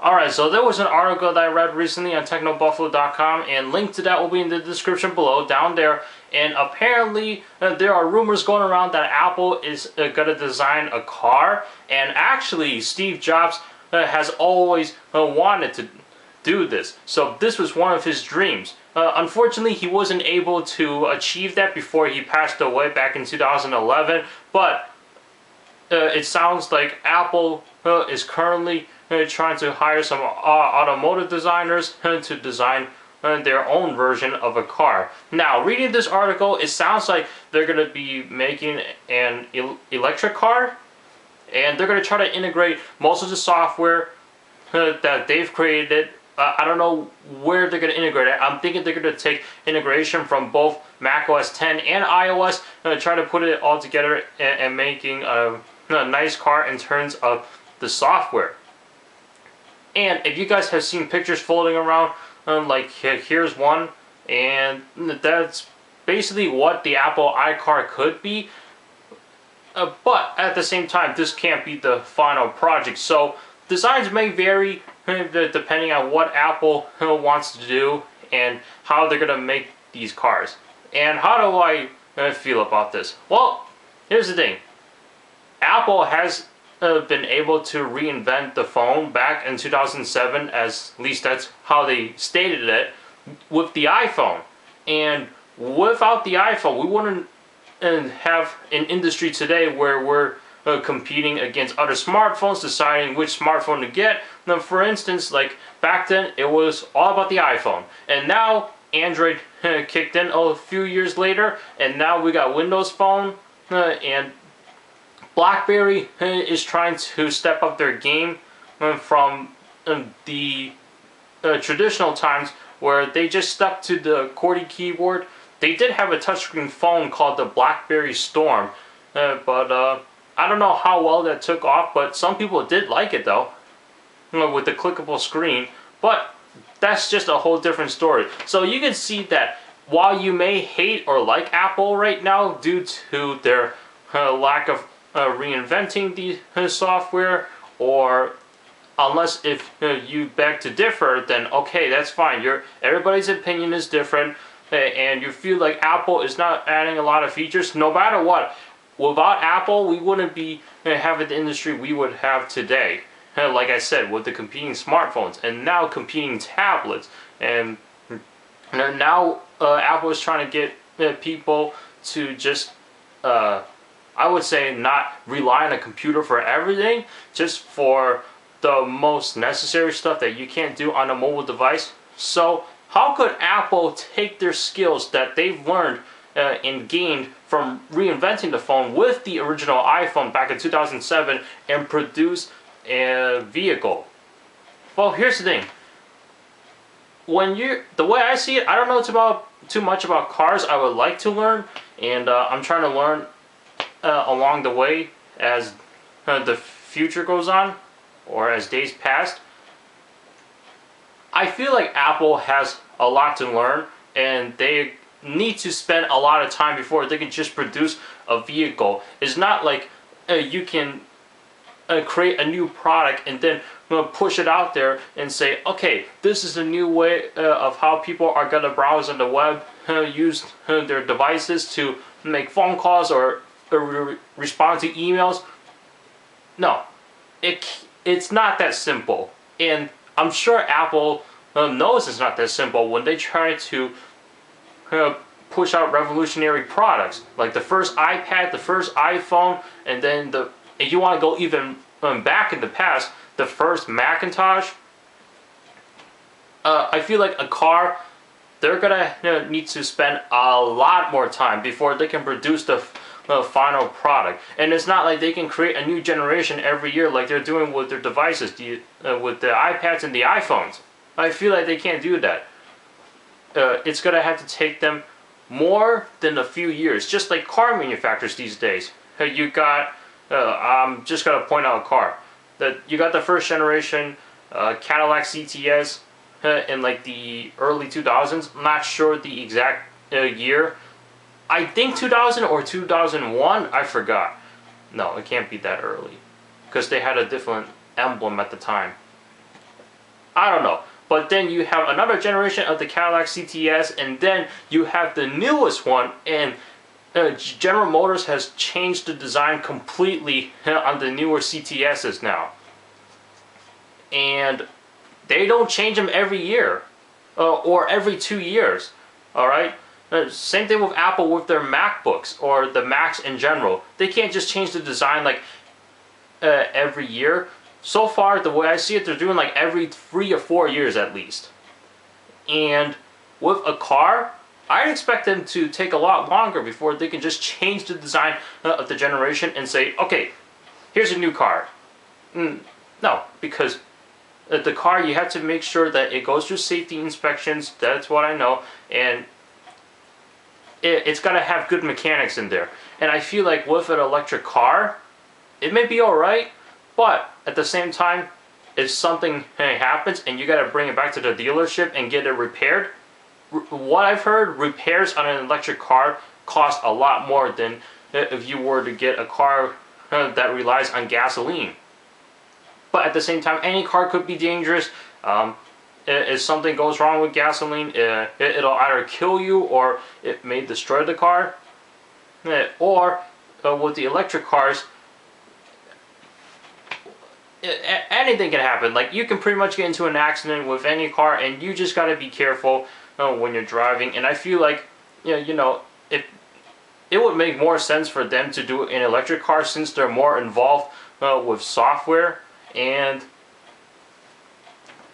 Alright, so there was an article that I read recently on technobuffalo.com, and link to that will be in the description below, down there. And apparently, there are rumors going around that Apple is going to design a car. And actually, Steve Jobs has always wanted to do this. So this was one of his dreams. Unfortunately, he wasn't able to achieve that before he passed away back in 2011. But it sounds like Apple is currently trying to hire some automotive designers to design their own version of a car. Now, reading this article, it sounds like they're going to be making an electric car, and they're going to try to integrate most of the software that they've created. I don't know where they're going to integrate it. I'm thinking they're going to take integration from both macOS 10 and iOS, try to put it all together and making a nice car in terms of the software. And if you guys have seen pictures floating around, like here's one, and that's basically what the Apple iCar could be. But at the same time, this can't be the final project. So designs may vary depending on what Apple wants to do and how they're going to make these cars. And how do I feel about this? Well, here's the thing. Apple has been able to reinvent the phone back in 2007, at least that's how they stated it, with the iPhone. And without the iPhone, we wouldn't have an industry today where we're competing against other smartphones, deciding which smartphone to get. Now, for instance, like back then, it was all about the iPhone. And now, Android kicked in a few years later, and now we got Windows Phone, and BlackBerry is trying to step up their game from the traditional times where they just stuck to the QWERTY keyboard. They did have a touchscreen phone called the BlackBerry Storm, but I don't know how well that took off, but some people did like it though, with the clickable screen. But that's just a whole different story. So you can see that while you may hate or like Apple right now due to their lack of reinventing the software, or unless if you beg to differ, then okay, that's fine. Everybody's opinion is different, and you feel like Apple is not adding a lot of features. No matter what, without Apple, we wouldn't be having the industry we would have today. Like I said, with the competing smartphones and now competing tablets, and now Apple is trying to get people to just I would say not rely on a computer for everything, just for the most necessary stuff that you can't do on a mobile device. So how could Apple take their skills that they've learned and gained from reinventing the phone with the original iPhone back in 2007 and produce a vehicle? Well, here's the thing. The way I see it, I don't know too much about cars. I would like to learn, and I'm trying to learn along the way as the future goes on, or as days pass. I feel like Apple has a lot to learn, and they need to spend a lot of time before they can just produce a vehicle. It's not like you can create a new product and then push it out there and say, okay, this is a new way of how people are going to browse on the web, use their devices to make phone calls or respond to emails. No, it's not that simple, and I'm sure Apple knows it's not that simple when they try to push out revolutionary products like the first iPad, the first iPhone, and then if you want to go even back in the past, the first Macintosh. I feel like a car, they're gonna need to spend a lot more time before they can produce the final product. And it's not like they can create a new generation every year like they're doing with their devices, with the iPads and the iPhones. I feel like they can't do that. It's gonna have to take them more than a few years, just like car manufacturers these days. You got, I'm just gonna point out a car. You got the first generation Cadillac CTS in like the early 2000s. I'm not sure the exact year. I think 2000 or 2001, I forgot. No, it can't be that early, because they had a different emblem at the time. I don't know. But then you have another generation of the Cadillac CTS, and then you have the newest one, and General Motors has changed the design completely on the newer CTSs now. And they don't change them every year or every 2 years. All right. Same thing with Apple with their MacBooks or the Macs in general. They can't just change the design like every year. So far, the way I see it, they're doing like every 3 or 4 years at least. And with a car, I'd expect them to take a lot longer before they can just change the design of the generation and say, okay, here's a new car. No, because the car, you have to make sure that it goes through safety inspections. That's what I know. And it's got to have good mechanics in there. And I feel like with an electric car, it may be alright, but at the same time, if something happens and you got to bring it back to the dealership and get it repaired, what I've heard, repairs on an electric car cost a lot more than if you were to get a car that relies on gasoline. But at the same time, any car could be dangerous. If something goes wrong with gasoline, it'll either kill you or it may destroy the car. Or with the electric cars, anything can happen. Like, you can pretty much get into an accident with any car, and you just got to be careful when you're driving. And I feel like, it would make more sense for them to do an electric car, since they're more involved with software. And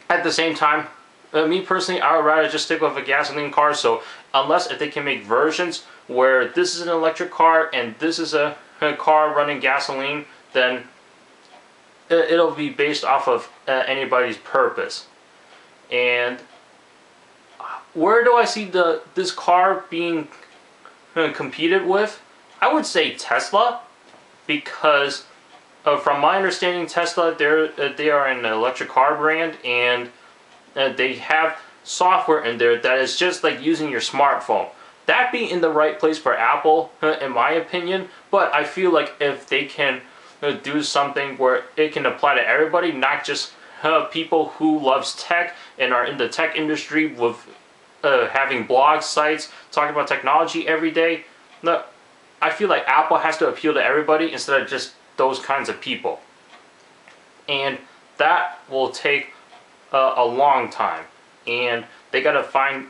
at the same time, me personally, I would rather just stick with a gasoline car. So unless if they can make versions where this is an electric car and this is a car running gasoline, then it'll be based off of anybody's purpose. And where do I see this car being competed with? I would say Tesla, because from my understanding, Tesla, they are an electric car brand, and they have software in there that is just like using your smartphone. That'd be in the right place for Apple, in my opinion. But I feel like if they can do something where it can apply to everybody, not just people who loves tech and are in the tech industry with having blog sites talking about technology every day. No, I feel like Apple has to appeal to everybody instead of just those kinds of people. And that will take a long time. And they got to find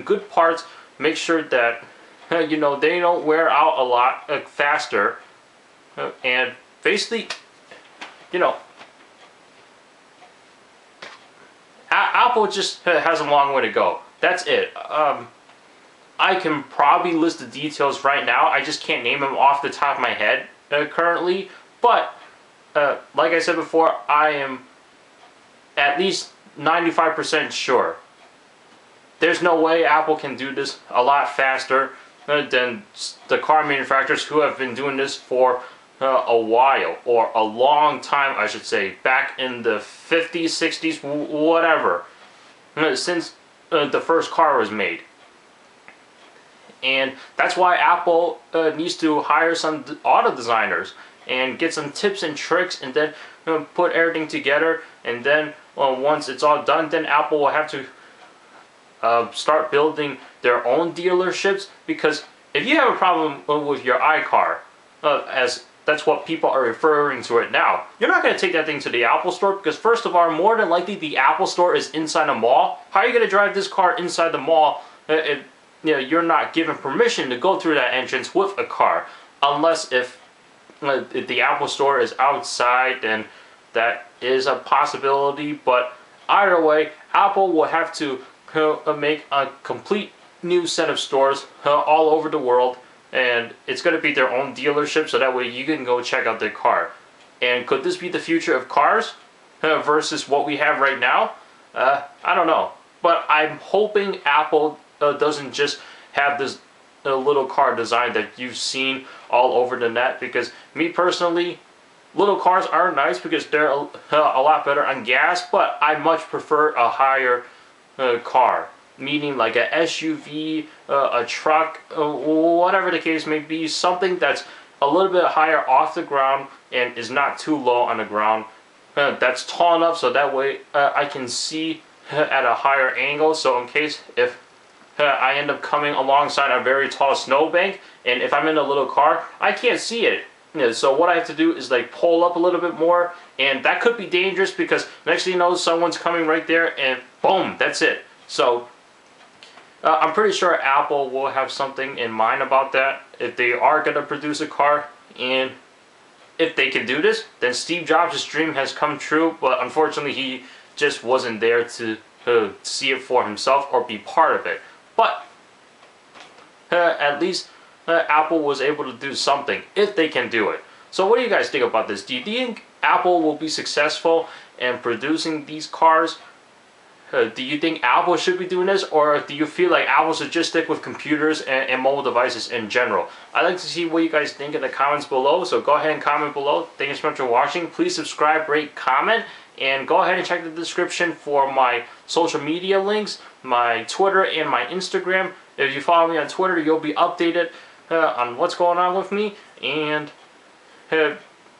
good parts, make sure that they don't wear out a lot faster, and basically, Apple just has a long way to go. That's it. I can probably list the details right now. I just can't name them off the top of my head currently. But like I said before, I am at least 95% sure. There's no way Apple can do this a lot faster than the car manufacturers who have been doing this for a while, or a long time, I should say, back in the 50s, 60s, whatever, since the first car was made. And that's why Apple needs to hire some auto designers and get some tips and tricks, and then put everything together. And then once it's all done, then Apple will have to start building their own dealerships. Because if you have a problem with your iCar, as that's what people are referring to it now, you're not going to take that thing to the Apple store, because first of all, more than likely the Apple store is inside a mall. How are you going to drive this car inside the mall if you're not given permission to go through that entrance with a car? Unless if the Apple store is outside, then that is a possibility. But either way, Apple will have to make a complete new set of stores all over the world, and it's going to be their own dealership, so that way you can go check out their car. And could this be the future of cars versus what we have right now? I don't know, but I'm hoping Apple doesn't just have this little car design that you've seen all over the net. Because me personally, little cars are nice because they're a lot better on gas, but I much prefer a higher car, meaning like a SUV, a truck, whatever the case may be, something that's a little bit higher off the ground and is not too low on the ground, that's tall enough so that way I can see at a higher angle. So in case if I end up coming alongside a very tall snowbank, and if I'm in a little car, I can't see it. So what I have to do is like pull up a little bit more, and that could be dangerous because next thing you know, someone's coming right there, and boom, that's it. So I'm pretty sure Apple will have something in mind about that if they are going to produce a car. And if they can do this, then Steve Jobs' dream has come true, but unfortunately he just wasn't there to see it for himself or be part of it. But at least Apple was able to do something, if they can do it. So what do you guys think about this? Do you think Apple will be successful in producing these cars? Do you think Apple should be doing this, or do you feel like Apple should just stick with computers and mobile devices in general? I'd like to see what you guys think in the comments below, so go ahead and comment below. Thank you so much for watching. Please subscribe, rate, comment, and go ahead and check the description for my social media links, my Twitter and my Instagram. If you follow me on Twitter, you'll be updated on what's going on with me, and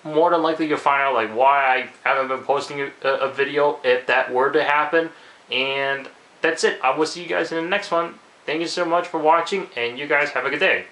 more than likely you'll find out like why I haven't been posting a video if that were to happen. And that's it. I will see you guys in the next one. Thank you so much for watching, and you guys have a good day.